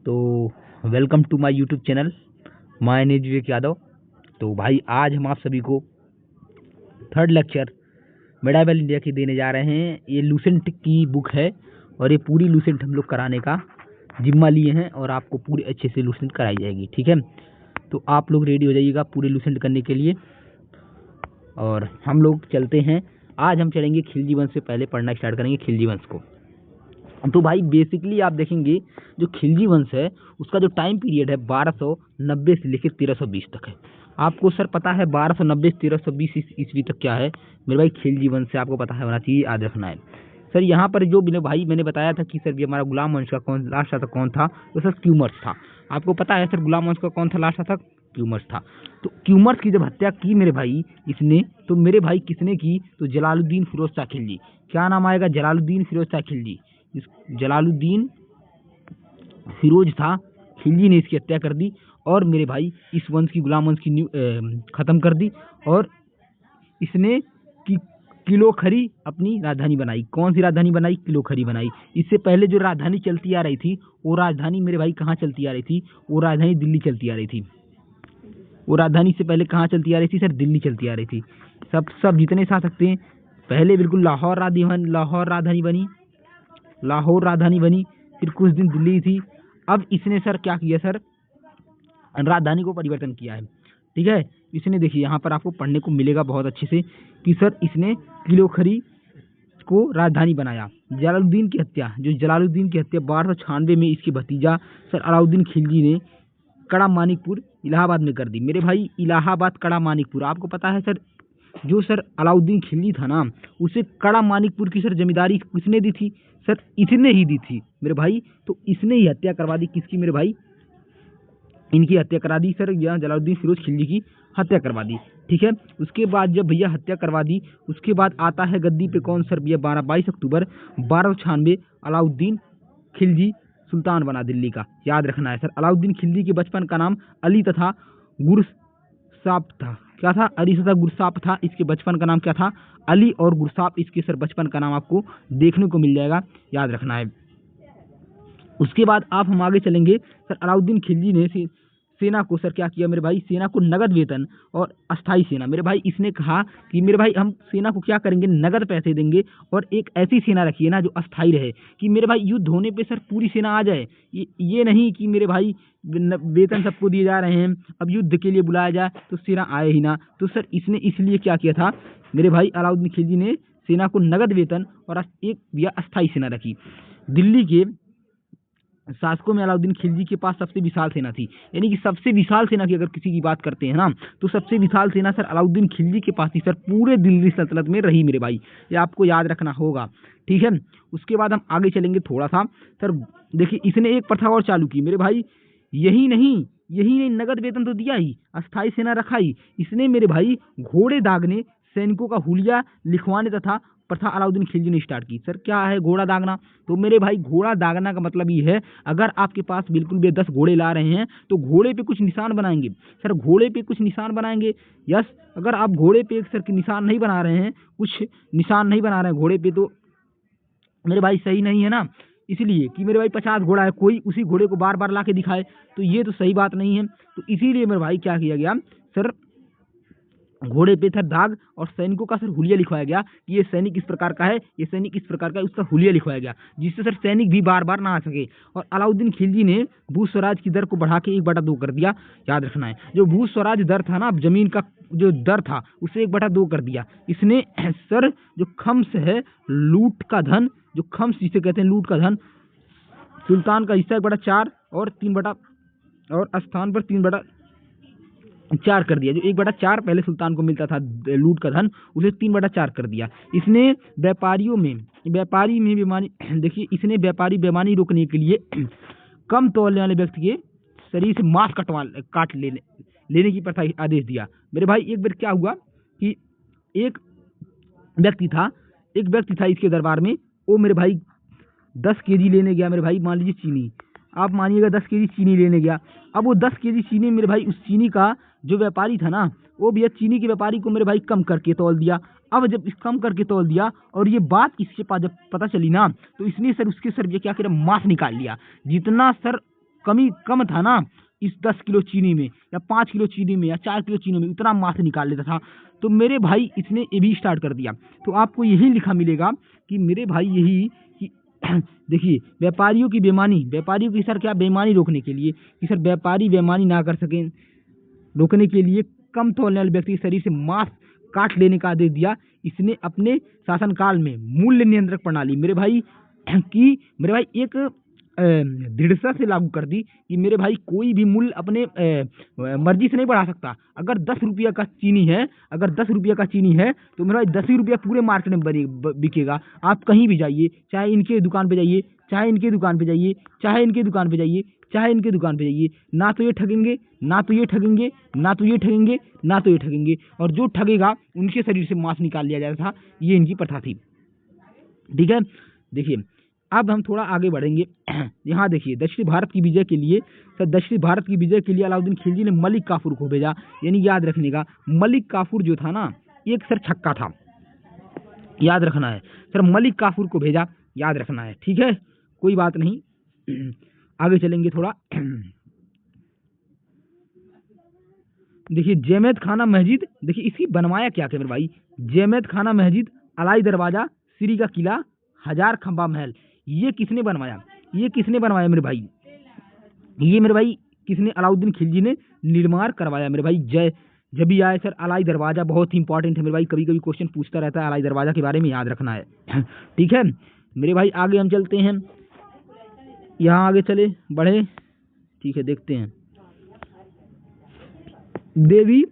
तो welcome to my YouTube channel. My name Vivek Yadav. तो भाई आज हम आप सभी को थर्ड लेक्चर मेडाइवल इंडिया की देने जा रहे हैं। ये लूसेंट की बुक है और ये पूरी लूसेंट हम लोग कराने का जिम्मा लिए हैं और आपको पूरी अच्छे से लूसेंट कराई जाएगी। ठीक है, तो आप लोग रेडी हो जाइएगा पूरे लूसेंट करने के लिए और हम लोग चलते हैं। आज हम चलेंगे खिलजी वंश से पहले पढ़ना स्टार्ट करेंगे खिलजी वंश को। तो भाई बेसिकली आप देखेंगे जो खिलजी वंश है उसका जो टाइम पीरियड है 1290 से लेकर 1320 तक है। आपको सर पता है 1290 से 1320 ईस्वी तक क्या है मेरे भाई? खिलजी वंश से आपको पता है, होना चाहिए, याद रखना है सर। यहाँ पर जो मेरे भाई मैंने बताया था कि सर ये हमारा गुलाम वंश का कौन लास्ट तक कौन था, तो सर क्यूमर्स था। आपको पता है सर गुलाम वंश का कौन था लास्ट तक? क्यूमर्स था। तो क्यूमर्स की जब हत्या की मेरे भाई इसने, तो मेरे भाई किसने की? तो जलालुद्दीन फिरोज शाह खिलजी। क्या नाम आएगा? जलालुद्दीन फिरोज शाह खिलजी। जलालुद्दीन फिरोज था खिलजी ने इसकी हत्या कर दी और मेरे भाई इस वंश की गुलाम वंश की खत्म कर दी और इसने किलोखरी अपनी राजधानी बनाई। कौन सी राजधानी बनाई? किलोखरी बनाई। इससे पहले जो राजधानी चलती आ रही थी वो राजधानी मेरे भाई कहाँ चलती आ रही थी? वो राजधानी दिल्ली चलती आ रही थी। वो राजधानी से पहले कहाँ चलती आ रही थी सर? दिल्ली चलती आ रही थी। सब जितने सा सकते हैं पहले बिल्कुल लाहौर राजधानी बनी, लाहौर राजधानी बनी, फिर कुछ दिन दिल्ली थी। अब इसने सर क्या किया सर? राजधानी को परिवर्तन किया है। ठीक है, इसने देखिए यहाँ पर आपको पढ़ने को मिलेगा बहुत अच्छे से कि सर इसने किलोखरी को राजधानी बनाया। जलालुद्दीन की हत्या 1296 में इसके भतीजा सर अलाउद्दीन खिलजी ने कड़ा मानिकपुर इलाहाबाद में कर दी। मेरे भाई इलाहाबाद कड़ा मानिकपुर, आपको पता है सर जो सर अलाउद्दीन खिलजी था ना उसे कड़ा मानिकपुर की सर जमींदारी किसने दी थी? सर इसने ही दी थी मेरे भाई। तो इसने ही हत्या करवा दी किसकी मेरे भाई? इनकी हत्या करा दी सर, यहाँ जलालुद्दीन फिरोज खिलजी की हत्या करवा दी। ठीक है, उसके बाद जब भैया हत्या करवा दी उसके बाद आता है गद्दी पे कौन सर भैया? 22 अक्टूबर 1296 अलाउद्दीन खिलजी सुल्तान बना दिल्ली का। याद रखना है सर। अलाउद्दीन खिलजी के बचपन का नाम अली तथा गुरसाप था। क्या था? अली तथा गुरसाप था। इसके बचपन का नाम क्या था? अली और गुरसाप। इसके सर बचपन का नाम आपको देखने को मिल जाएगा, याद रखना है। उसके बाद आप हम आगे चलेंगे सर। अलाउद्दीन खिलजी ने सेना को सर क्या किया मेरे भाई? सेना को नगद वेतन और अस्थाई सेना। मेरे भाई इसने कहा कि मेरे भाई हम सेना को क्या करेंगे? नगद पैसे देंगे और एक ऐसी सेना रखिए ना जो अस्थाई रहे, कि मेरे भाई युद्ध होने पे सर पूरी सेना आ जाए। ये नहीं कि मेरे भाई वेतन सबको दिए जा रहे हैं, अब युद्ध के लिए बुलाया जाए तो सेना आए ही ना। तो सर इसने इसलिए क्या किया था मेरे भाई? अलाउद्दीन खिलजी ने सेना को नगद वेतन और एक या अस्थाई सेना रखी। दिल्ली के शासकों में अलाउद्दीन खिलजी के पास सबसे विशाल सेना थी। यानी कि सबसे विशाल सेना की अगर किसी की बात करते हैं ना तो सबसे विशाल सेना सर अलाउद्दीन खिलजी के पास थी सर, पूरे दिल्ली सल्तनत में रही मेरे भाई। ये आपको याद रखना होगा। ठीक है, उसके बाद हम आगे चलेंगे थोड़ा सा सर। देखिए इसने एक प्रथा और चालू की मेरे भाई। यही नहीं नगद वेतन तो दिया ही, अस्थाई सेना रखा ही, इसने मेरे भाई घोड़े दागने, सैनिकों का हुलिया लिखवाने तथा प्रथा अलाउद्दीन खिलजी ने स्टार्ट की। सर क्या है घोड़ा दागना? तो मेरे भाई घोड़ा दागना का मतलब ये है अगर आपके पास बिल्कुल भी 10 घोड़े ला रहे हैं तो घोड़े पे कुछ निशान बनाएंगे सर, घोड़े पे कुछ निशान बनाएंगे। यस, अगर आप घोड़े पे सर के निशान नहीं बना रहे हैं, कुछ निशान नहीं बना रहे हैं घोड़े पे, तो मेरे भाई सही नहीं है ना। इसलिए कि मेरे भाई 50 घोड़ा है, कोई उसी घोड़े को बार बार ला के दिखाए तो ये तो सही बात नहीं है। तो इसीलिए मेरे भाई क्या किया गया सर? घोड़े पे था दाग और सैनिकों का सर हुलिया लिखवाया गया कि ये सैनिक इस प्रकार का है, ये सैनिक इस प्रकार का है, उसका हुलिया लिखवाया गया जिससे सर सैनिक भी बार बार ना आ सके। और अलाउद्दीन खिलजी ने भू स्वराज की दर को बढ़ा के 1/2 कर दिया। याद रखना है, जो भू स्वराज दर था ना, जमीन का जो दर था उसे 1/2 कर दिया इसने। सर जो खम्स है लूट का धन, जो खम्स जिसे कहते हैं लूट का धन, सुल्तान का हिस्सा 1/4 और 3 और स्थान पर 3/4 कर दिया। जो 1/4 पहले सुल्तान को मिलता था लूट का धन, उसे 3/4 कर दिया इसने। व्यापारी में बेईमानी, देखिए इसने व्यापारी बेईमानी रोकने के लिए कम तौलने वाले व्यक्ति के शरीर से मांस काट लेने की प्रथा आदेश दिया। मेरे भाई एक बार क्या हुआ कि एक व्यक्ति था इसके दरबार में, वो मेरे भाई 10 केजी लेने गया मेरे भाई। मान लीजिए चीनी, आप मानिएगा 10 केजी चीनी लेने गया। अब वो 10 केजी चीनी मेरे भाई, उस चीनी का जो व्यापारी था ना, वो भैया चीनी के व्यापारी को मेरे भाई कम करके तौल दिया। अब जब इस कम करके तौल दिया और ये बात इसके पास जब पता चली ना, तो इसने सर उसके सर ये क्या किया, मांस निकाल लिया। जितना सर कमी कम था ना, इस 10 किलो चीनी में या 5 किलो चीनी में या 4 किलो चीनी में उतना मांस निकाल लेता था। तो मेरे भाई इसने ये भी स्टार्ट कर दिया। तो आपको यही लिखा मिलेगा कि मेरे भाई यही कि देखिए, व्यापारियों की बेईमानी, व्यापारियों की सर क्या बेईमानी रोकने के लिए कि सर व्यापारी बेईमानी ना कर सकें, रोकने के लिए कम तौलने वाले व्यक्ति के शरीर से मांस काट लेने का आदेश दिया इसने अपने शासनकाल में। मूल्य नियंत्रक प्रणाली मेरे भाई की मेरे भाई एक दृढ़ता से लागू कर दी कि मेरे भाई कोई भी मूल्य अपने मर्जी से नहीं बढ़ा सकता। अगर 10 रुपया का चीनी है, अगर 10 रुपया का चीनी है तो मेरा भाई 10 ही रुपया पूरे मार्केट में बिकेगा। आप कहीं भी जाइए, चाहे इनके दुकान पे जाइए, चाहे इनके दुकान पे जाइए, चाहे इनके दुकान पे जाइए, चाहे इनके दुकान पे जाइए, ना तो ये ठगेंगे, ना तो ये ठगेंगे, ना तो ये ठगेंगे, ना तो ये ठगेंगे। और जो ठगेगा उनके शरीर से मांस निकाल लिया जाता था। ये इनकी प्रथा थी। ठीक है, देखिए अब हम थोड़ा आगे बढ़ेंगे। यहाँ देखिए, दक्षिण भारत की विजय के लिए दक्षिण भारत की विजय के लिए अलाउद्दीन खिलजी ने मलिक काफूर को भेजा। यानी याद रखने का, मलिक काफूर जो था ना, एक सर छक्का था, याद रखना है सर, मलिक काफूर को भेजा, याद रखना है। ठीक है, कोई बात नहीं, आगे चलेंगे थोड़ा। देखिए जैमेद खाना मस्जिद, देखिए इसकी बनवाया क्या क्या मेरे भाई, जैमेद खाना मस्जिद, अलाई दरवाजा, श्री का किला, हजार खंबा महल, ये किसने बनवाया, ये किसने बनवाया मेरे भाई, ये मेरे भाई किसने, अलाउद्दीन खिलजी ने निर्माण करवाया मेरे भाई। जय जब भी आए सर, अलाई दरवाजा बहुत ही इंपॉर्टेंट है मेरे भाई, कभी कभी क्वेश्चन पूछता रहता है, अलाई दरवाजा के बारे में याद रखना है। ठीक है मेरे भाई, आगे हम चलते हैं, यहाँ आगे चले बढ़े। ठीक है, देखते हैं। दैवी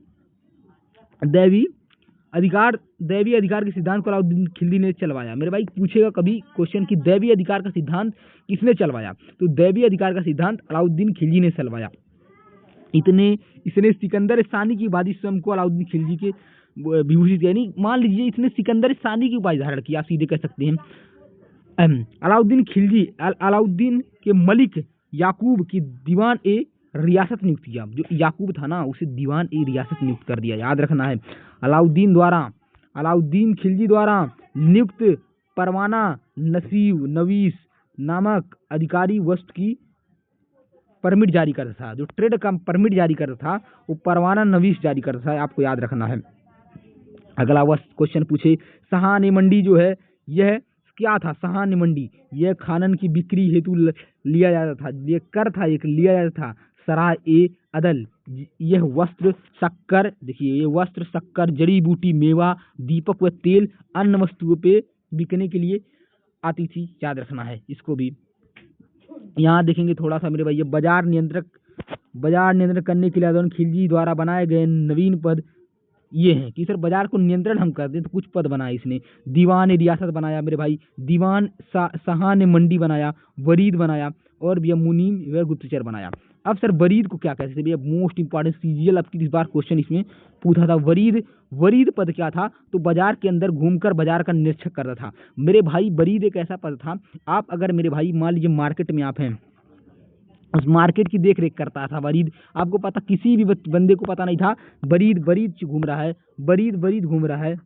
अधिकार के सिद्धांत को अलाउद्दीन खिलजी ने चलवाया। मेरे भाई पूछेगा कभी क्वेश्चन कि दैवी अधिकार का सिद्धांत किसने चलवाया, तो दैवी अधिकार का सिद्धांत अलाउद्दीन खिलजी ने चलवाया। इसने सिकंदर सानी की उपाधि स्वयं को अलाउद्दीन खिलजी के विभूषित किया। यानी मान लीजिए इसने सिकंदर सानी की उपाधि धारण किया, सीधे कह सकते हैं। अलाउद्दीन खिलजी अलाउद्दीन के मलिक याकूब की दीवान ए रियासत नियुक्त किया। जो याकूब था ना, उसे दीवान ए रियासत नियुक्त कर दिया, याद रखना है। अलाउद्दीन खिलजी द्वारा नियुक्त परवाना नवीस नामक अधिकारी वस्तु की परमिट जारी करता था। जो ट्रेड का परमिट जारी करता था वो परवाना नवीस जारी करता था, आपको याद रखना है। अगला वस्तु क्वेश्चन पूछे, सहान मंडी जो है यह क्या था, सहान मंडी यह खानन की बिक्री हेतु लिया जाता था, ये कर था, एक लिया जाता था। सराय ए अदल, यह वस्त्र शक्कर, देखिए ये वस्त्र शक्कर जड़ी बूटी मेवा दीपक व तेल अन्य वस्तुओं पे बिकने के लिए आती थी, याद रखना है इसको भी। यहाँ देखेंगे थोड़ा सा मेरे भाई, बाजार नियंत्रण करने के लिए अलाउद्दीन खिलजी द्वारा बनाए गए नवीन पद ये हैं कि सर बाजार को नियंत्रण हम करते हैं, तो कुछ पद बनाए इसने। दीवान रियासत बनाया मेरे भाई, दीवान सहान मंडी बनाया, वरीद बनाया, और भैया मुनीम व गुप्तचर बनाया। अब सर वरीद को क्या कहते थे भैया, मोस्ट इंपॉर्टेंट सीजीएल अब की इस बार क्वेश्चन इसमें पूछा था। वरीद पद क्या था, तो बाजार के अंदर घूमकर बाजार का निरीक्षण करता था मेरे भाई। वरीद एक ऐसा पद था, आप अगर मेरे भाई मान लीजिए मार्केट में आप हैं, उस मार्केट की देख रेख करता था वरीद। आपको पता, किसी भी बंदे को पता नहीं था वरीद घूम रहा है, वरीद घूम रहा है।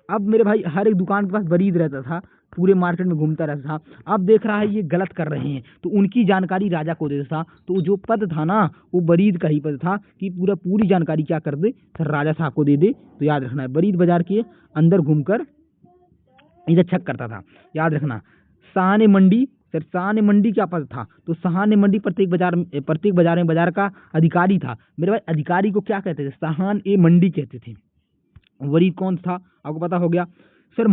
अब मेरे भाई हर एक दुकान के पास वरीद रहता था, पूरे मार्केट में घूमता रहता था। अब देख रहा है ये गलत कर रहे हैं, तो उनकी जानकारी राजा को देता था। तो जो पद था ना, वो वरीद का ही पद था कि पूरी जानकारी क्या कर दे सर, राजा साहब को दे दे। तो याद रखना है, वरीद बाजार के अंदर घूमकर इधर चेक करता था, याद रखना। सहाने मंडी, सर सहाने मंडी क्या पद था, तो सहाने मंडी प्रत्येक बाजार में बाजार का अधिकारी था मेरे भाई। अधिकारी को क्या कहते थे, सहान ए मंडी कहते थे। वरीद कौन था आपको पता हो गया। सर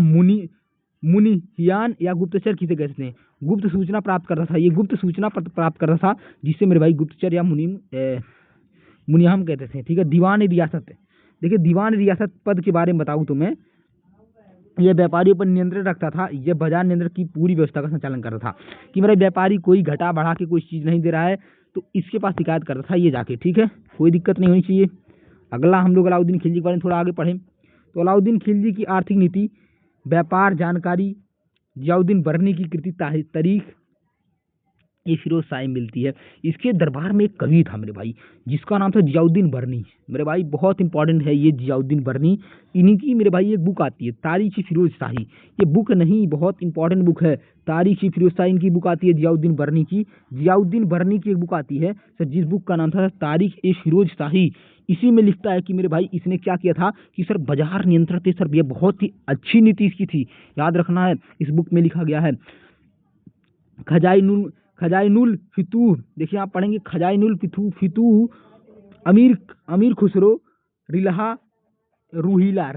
मुनियान या गुप्तचर किसे कहते हैं, गुप्त सूचना प्राप्त करता था। ये गुप्त सूचना प्राप्त करता था, जिससे मेरे भाई गुप्तचर या मुनियाम कहते थे। ठीक है, दीवान रियासत, देखिए दीवान रियासत पद के बारे में बताऊं तो मैं, यह व्यापारियों पर नियंत्रण रखता था। यह बाजार नियंत्रण की पूरी व्यवस्था का संचालन करता था कि मेरा व्यापारी कोई घटा बढ़ा के कोई चीज़ नहीं दे रहा है, तो इसके पास शिकायत करता था ये जाके। ठीक है, कोई दिक्कत नहीं होनी चाहिए। अगला हम लोग अलाउद्दीन खिलजी के बारे में थोड़ा आगे पढ़ें, तो अलाउद्दीन खिलजी की आर्थिक नीति, व्यापार जानकारी, जियाउद्दीन बरनी की कृति तारीख, ये फिरोज शाही मिलती है। इसके दरबार में एक कवि था मेरे भाई, जिसका नाम था जियाउद्दीन बरनी। मेरे भाई बहुत इंपॉर्टेंट है ये जियाउद्दीन बरनी। इन्हीं की मेरे भाई एक बुक आती है तारीख फिरोज शाही। ये बुक नहीं, बहुत इंपॉर्टेंट बुक है, तारीख फिरोज शाही इनकी बुक आती है जियाउद्दीन बरनी की। जियाउद्दीन बरनी की एक बुक आती है सर, जिस बुक का नाम था तारीख फिरोज शाही। इसी में लिखता है कि मेरे भाई इसने क्या किया था कि सर बाजार नियंत्रण थे सर, ये बहुत ही अच्छी नीति इसकी थी, याद रखना है। इस बुक में लिखा गया है खजाइनुल फितूह, देखिए आप पढ़ेंगे खजाइनुल फितूह अमीर खुसरो रिलहा रूहिला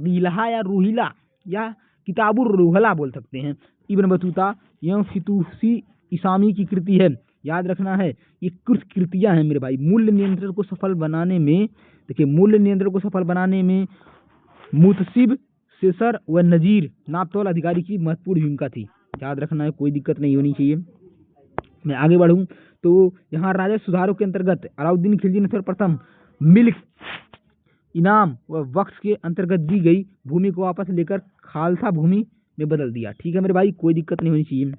या किताबुर रूहला बोल सकते हैं, इब्न बतूता यह फितूसी इसामी की कृति है, याद रखना है। ये कुछ कृतियां हैं मेरे भाई। मूल्य नियंत्रण को सफल बनाने में, देखिए मूल्य नियंत्रण को सफल बनाने में मुतसिब सेसर व नजीर नापतोल अधिकारी की महत्वपूर्ण भूमिका थी, याद रखना है, कोई दिक्कत नहीं होनी चाहिए। मैं आगे बढ़ूं तो यहाँ राजस्व सुधारों के अंतर्गत अलाउद्दीन खिलजी ने सर्वप्रथम मिल्क इनाम व वक्फ के अंतर्गत दी गई भूमि को वापस लेकर खालसा भूमि में बदल दिया। ठीक है मेरे भाई, कोई दिक्कत नहीं होनी चाहिए।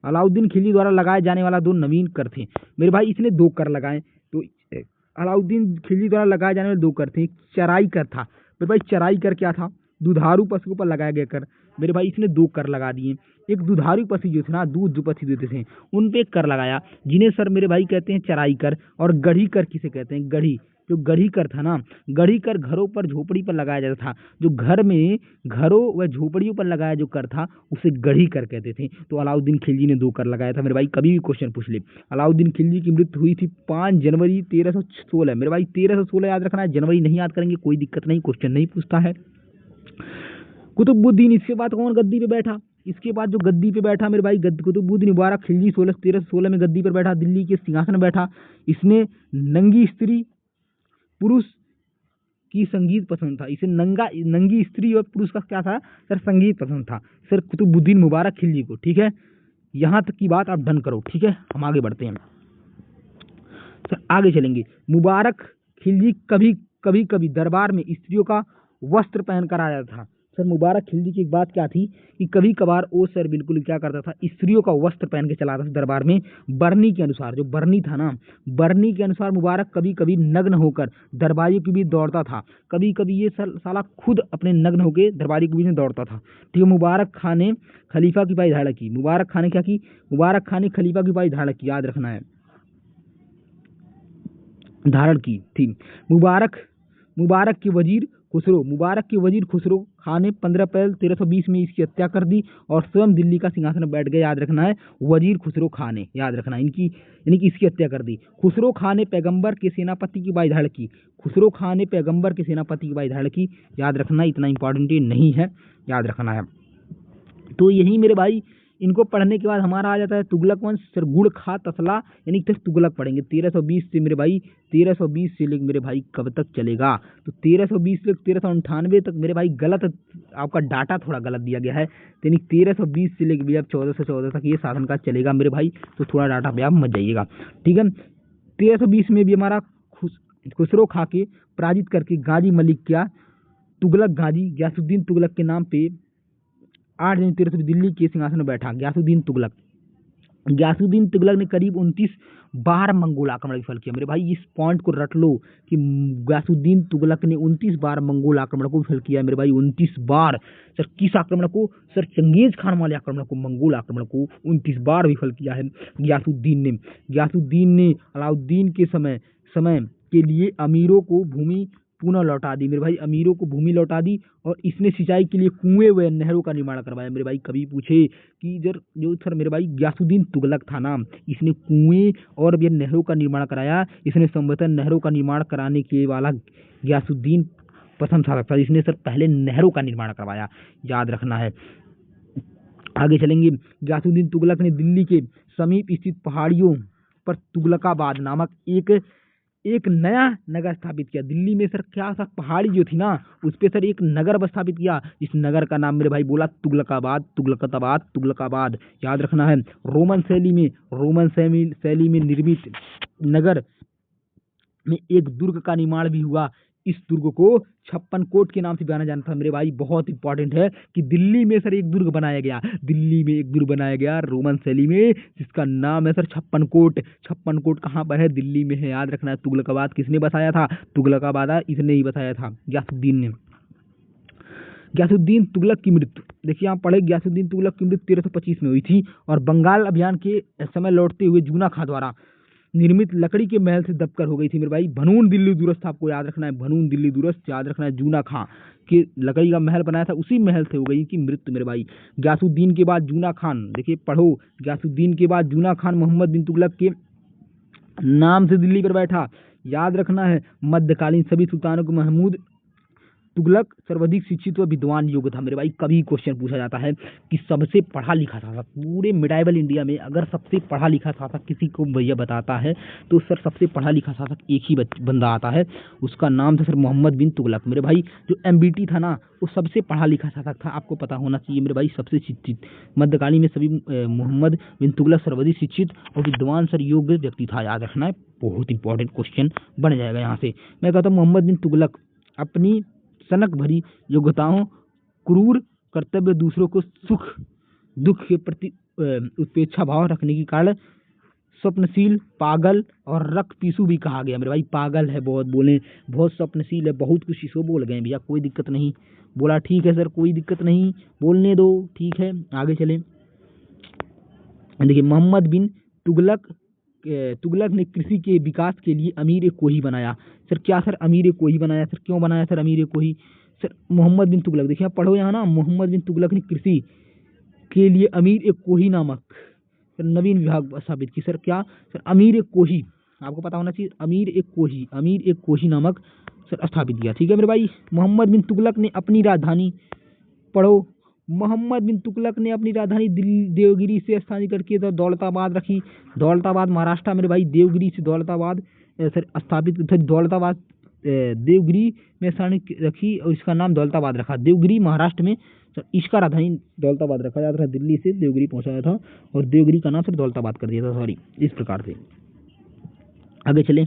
अलाउद्दीन खिलजी द्वारा लगाए जाने वाला 2 नवीन कर थे मेरे भाई, इसने 2 कर लगाए। तो अलाउद्दीन खिलजी द्वारा लगाए जाने वाले 2 कर थे। चराई कर था मेरे भाई, चराई कर क्या था, दुधारू पशुओं पर लगाया गया कर मेरे भाई, इसने 2 कर लगा दिए। एक दुधारू पशु जो थे ना, दूध जो पशु देते थे उन पे 1 कर लगाया, जिन्हें सर मेरे भाई कहते हैं चराई कर। और गढ़ी कर किसे कहते हैं, गढ़ी, जो गढ़ी कर था ना, गढ़ी कर घरों पर झोपड़ी पर लगाया जाता था। जो घर में घरों व झोपड़ियों पर लगाया जो कर था उसे गढ़ी कर कहते थे। तो अलाउद्दीन खिलजी ने 2 कर लगाया था मेरे भाई, कभी भी क्वेश्चन पूछ ले। अलाउद्दीन खिलजी की मृत्यु हुई थी 5 जनवरी 1316 मेरे भाई, 1316 याद रखना है, जनवरी नहीं याद करेंगे कोई दिक्कत नहीं, क्वेश्चन नहीं पूछता है। कुतुबुद्दीन, इसके बाद कौन गद्दी पे बैठा, इसके बाद जो गद्दी पे बैठा मेरे भाई कुतुबुद्दीन मुबारक खिलजी 1316 में गद्दी पर बैठा, दिल्ली के सिंहासन में बैठा। इसने नंगी स्त्री पुरुष की संगीत पसंद था, इसे नंगी स्त्री और पुरुष का क्या था सर, संगीत पसंद था सर कुतुबुद्दीन मुबारक खिलजी को। ठीक है, यहाँ तक की बात आप डन करो। ठीक है, हम आगे बढ़ते हैं सर, आगे चलेंगे। मुबारक खिलजी कभी दरबार में स्त्रियों का वस्त्र पहनकर आया था। सर मुबारक खिलजी की एक बात क्या थी कि कभी कभार वो सर बिल्कुल क्या करता था, स्त्रियों का वस्त्र पहन के चला था दरबार में। बरनी के अनुसार, जो बरनी था ना, बरनी के अनुसार मुबारक कभी कभी नग्न होकर दरबारियों के बीच दौड़ता था। कभी कभी ये साला खुद अपने नग्न होकर दरबारियों के बीच में दौड़ता था। ठीक है, मुबारक खान ने खलीफा की पाई धाड़क की। मुबारक खान ने क्या की, मुबारक खान ने खलीफा की पाई धाड़क की, याद रखना है, धारण की थी। मुबारक के वजीर खुसरो खान ने 15 अप्रैल 1320 में इसकी हत्या कर दी और स्वयं दिल्ली का सिंहासन पर बैठ गए, याद रखना है, वजीर खुसरो खान ने, याद रखना है, इनकी यानी कि इसकी हत्या कर दी। खुसरो खान ने पैगंबर के सेनापति की बाई धाड़ की, खुसरो खान ने पैगंबर के सेनापति की बाई धाड़ की, याद रखना, इतना इंपॉर्टेंट नहीं है, याद रखना है। तो यही मेरे भाई, इनको पढ़ने के बाद हमारा आ जाता है तुगलक वंश। सर गुड़ खा तसला यानी कि तुगलक पढ़ेंगे 1320 से मेरे भाई, 1320 से लेकर मेरे भाई कब तक चलेगा, तो 1320 से 1398 तक मेरे भाई। गलत आपका डाटा थोड़ा गलत दिया गया है, यानी 1320 से लेकर भैया 1414 तक ये शासन का चलेगा मेरे भाई, तो थोड़ा डाटा पे आप मत जाइएगा। ठीक है, 1320 में भी हमारा खुसरो खा के पराजित करके गाजी मलिक क्या तुगलक गाजी गयासुद्दीन तुगलक के नाम पे 8 जनवरी 1320 दिल्ली के सिंहासन में बैठा। गयासुद्दीन तुगलक ने करीब 29 बार मंगोल आक्रमण विफल किया। मेरे भाई इस पॉइंट को रट लो कि गयासुद्दीन तुगलक ने 29 बार मंगोल आक्रमण को विफल किया। मेरे भाई 29 बार। सर किस आक्रमण को, सर चंगेज खान वाले आक्रमण को, मंगोल आक्रमण को 29 बार विफल किया है गयासुद्दीन ने अलाउद्दीन के समय के लिए अमीरों को भूमि पुनः लौटा दी। मेरे भाई अमीरों को भूमि लौटा दी और इसने सिंचाई के लिए कुएं व नहरों का निर्माण करवाया। मेरे भाई कभी पूछे कि जो सर मेरे भाई गयासुद्दीन तुगलक था ना, इसने कुएं और ये नहरों का निर्माण कराया। इसने संभवतः नहरों का निर्माण कराने के वाला गयासुद्दीन प्रथम शासक था, इसने सर पहले नहरों का निर्माण करवाया, याद रखना है। आगे चलेंगे। गयासुद्दीन तुगलक ने दिल्ली के समीप स्थित पहाड़ियों पर तुगलकाबाद नामक एक नया नगर स्थापित किया। दिल्ली में सर क्या था, पहाड़ी जो थी ना उस पे सर एक नगर स्थापित किया। इस नगर का नाम मेरे भाई बोला तुगलकाबाद, याद रखना है। रोमन शैली में निर्मित नगर में एक दुर्ग का निर्माण भी हुआ। इस दुर्ग को छप्पन कोट के नाम से जाना जाता था मेरे भाई। बहुत इंपॉर्टेंट है कि दिल्ली में सर एक दुर्ग बनाया गया, दिल्ली में एक दुर्ग बनाया गया रोमन शैली में, जिसका नाम है सर छप्पन कोट। छप्पन कोट कहाँ पर है? दिल्ली में है, याद रखना है। तुगलकाबाद किसने बसाया था? तुगलकाबाद इसने ही बसाया था, गयासुद्दीन ने। गयासुद्दीन तुगलक की मृत्यु देखिए आप पढ़े, गयासुद्दीन तुगलक की मृत्यु 1325 में हुई थी और बंगाल अभियान के समय लौटते हुए जूना खां द्वारा निर्मित लकड़ी के महल से दबकर हो गई थी मेरे भाई। भनून दिल्ली दुरस्त आपको याद रखना है, भनून दिल्ली दुरस्त याद रखना है। जूना खां के लकड़ी का महल बनाया था, उसी महल से हो गई की मृत्यु मेरे भाई। गयासुद्दीन के बाद जूना खान, देखिए पढ़ो, गयासुद्दीन के बाद जूना खान मोहम्मद बिन तुगलक के नाम से दिल्ली पर बैठा। याद रखना है मध्यकालीन सभी सुल्तानों को महमूद तुगलक सर्वाधिक शिक्षित व विद्वान युग था मेरे भाई। कभी क्वेश्चन पूछा जाता है कि सबसे पढ़ा लिखा शासक पूरे मिडाइवल इंडिया में, अगर सबसे पढ़ा लिखा शासक किसी को भैया बताता है तो सर सबसे पढ़ा लिखा शासक एक ही बंदा आता है, उसका नाम था सर मोहम्मद बिन तुगलक मेरे भाई। जो एमबीटी था ना वो सबसे पढ़ा लिखा शासक था, आपको पता होना चाहिए मेरे भाई, सबसे शिक्षित मध्यकालीन में सभी मोहम्मद बिन तुगलक सर्वाधिक शिक्षित और विद्वान सर योग्य व्यक्ति था, याद रखना है। बहुत इंपॉर्टेंट क्वेश्चन बन जाएगा यहाँ से। मैं कहता हूँ मोहम्मद बिन तुगलक अपनी सनक भरी योग्यताओं, क्रूर कर्तव्य, दूसरों को सुख दुख के प्रति उपेक्षा भाव रखने के कारण स्वप्नशील, पागल और रक्त पीसू भी कहा गया मेरे भाई। पागल है, बहुत बोले, बहुत स्वप्नशील है, बहुत कुछ इसको बोल गए भैया, कोई दिक्कत नहीं। बोला ठीक है सर, कोई दिक्कत नहीं, बोलने दो, ठीक है आगे चले। देखिए मोहम्मद बिन तुगलक ने कृषि के विकास के लिए अमीर एक कोही बनाया। सर क्या सर अमीर एक कोही बनाया? सर क्यों बनाया सर अमीर एक कोही? सर मोहम्मद बिन तुगलक, देखिए आप पढ़ो यहाँ ना, मोहम्मद बिन तुगलक ने कृषि के लिए अमीर एक कोही नामक सर नवीन विभाग स्थापित की। सर क्या? सर अमीर एक कोही, आपको पता होना चाहिए, अमीर एक कोही नामक सर स्थापित किया। ठीक है मेरे भाई। मोहम्मद बिन तुगलक ने अपनी राजधानी, पढ़ो, मोहम्मद बिन तुगलक ने अपनी राजधानी देवगिरी से स्थापित करके तो दौलताबाद रखी। दौलताबाद महाराष्ट्र मेरे भाई, देवगिरी से दौलताबाद सर स्थापित, दौलताबाद देवगिरी में स्थापित रखी और इसका नाम दौलताबाद रखा। देवगिरी महाराष्ट्र में सर इसका राजधानी दौलताबाद रखा जाता था, दिल्ली से देवगिरी पहुंचाया था और देवगिरी का नाम सर दौलताबाद कर दिया था, सॉरी, इस प्रकार से। आगे चले।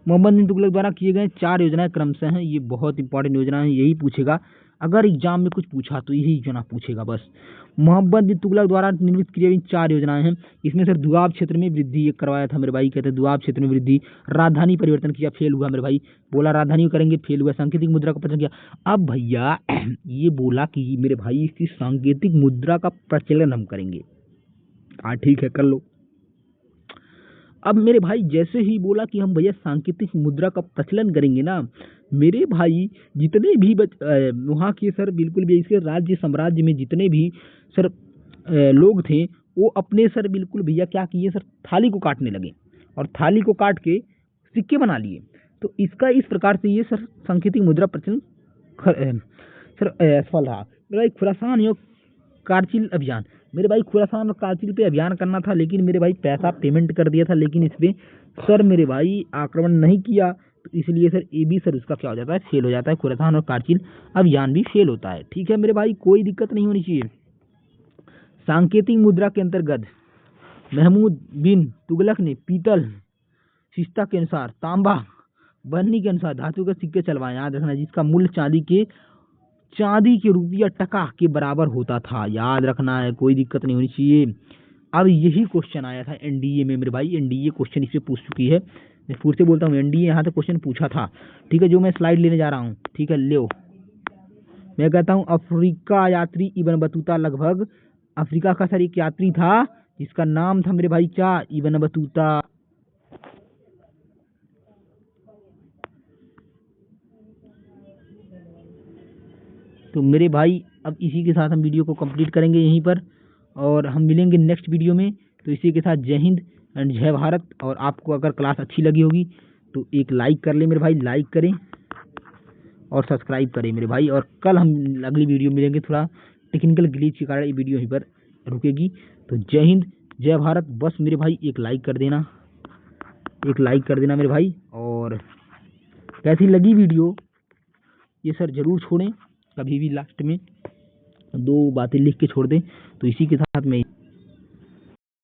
मोहम्मद बिन तुगलक द्वारा किए गए 4 योजनाएं क्रमशः हैं, ये बहुत इंपॉर्टेंट योजना है, यही पूछेगा अगर एग्जाम में कुछ पूछा तो यही योजना पूछेगा बस। मोहम्मद बिन तुगलक द्वारा निर्मित की गई 4 योजनाएं हैं। इसमें सर दुआब क्षेत्र में वृद्धि एक करवाया था मेरे भाई, कहते हैं दुआब क्षेत्र में वृद्धि। राजधानी परिवर्तन किया, फेल हुआ मेरे भाई, बोला राजधानी करेंगे, फेल हुआ। सांकेतिक मुद्रा का प्रचलन किया। अब भैया ये बोला कि मेरे भाई इसकी सांकेतिक मुद्रा का प्रचलन हम करेंगे, हाँ ठीक है कर लो। अब मेरे भाई जैसे ही बोला कि हम भैया सांकेतिक मुद्रा का प्रचलन करेंगे ना, मेरे भाई जितने भी वहाँ के सर बिल्कुल भी इसके राज्य साम्राज्य में जितने भी सर लोग थे वो अपने सर बिल्कुल भैया क्या किए सर, थाली को काटने लगे और थाली को काट के सिक्के बना लिए। तो इसका इस प्रकार से ये सर सांकेतिक मुद्रा प्रचलन सर सफल रहा मेरे भाई। खुरासान और कारचिल अभियान, मेरे भाई खुरासान और कारचिल पे अभियान करना था, लेकिन मेरे भाई पैसा पेमेंट कर दिया था, लेकिन इस पे सर मेरे भाई आक्रमण नहीं किया, तो इसलिए सर ये भी सर उसका क्या हो जाता है, फेल हो जाता है। खुरासान और कारचिल अभियान भी फेल होता है। ठीक है मेरे भाई, कोई दिक्कत नहीं होनी चाहिए। सांकेतिक मुद्रा के अंतर्गत महमूद बिन तुगलक ने पीतल शिस्ता के अनुसार, तांबा बन्नी के अनुसार धातु के सिक्के चलवाए, याद रखना, जिसका मूल्य चांदी के रुपया टका के बराबर होता था, याद रखना है, कोई दिक्कत नहीं होनी चाहिए। अब यही क्वेश्चन आया था एनडीए में मेरे भाई, एनडीए क्वेश्चन इससे पूछ चुकी है, मैं फिर से बोलता हूँ एनडीए यहाँ से क्वेश्चन पूछा था। ठीक है, जो मैं स्लाइड लेने जा रहा हूँ, ठीक है लो, मैं कहता हूँ अफ्रीका यात्री इब्न बतूता लगभग, अफ्रीका का सर एक यात्री था जिसका नाम था मेरे भाई क्या, इब्न बतूता। तो मेरे भाई अब इसी के साथ हम वीडियो को कंप्लीट करेंगे यहीं पर, और हम मिलेंगे नेक्स्ट वीडियो में। तो इसी के साथ जय हिंद एंड जय भारत। और आपको अगर क्लास अच्छी लगी होगी तो एक लाइक कर ले मेरे भाई, लाइक करें और सब्सक्राइब करें मेरे भाई। और कल हम अगली वीडियो मिलेंगे, थोड़ा टेक्निकल ग्लिच के कारण ये वीडियो यहीं पर रुकेगी। तो जय हिंद जय भारत। बस मेरे भाई एक लाइक कर देना, एक लाइक कर देना मेरे भाई। और कैसी लगी वीडियो ये सर ज़रूर छोड़ें, कभी भी लास्ट में 2 बातें लिख के छोड़ दें। तो इसी के साथ मैं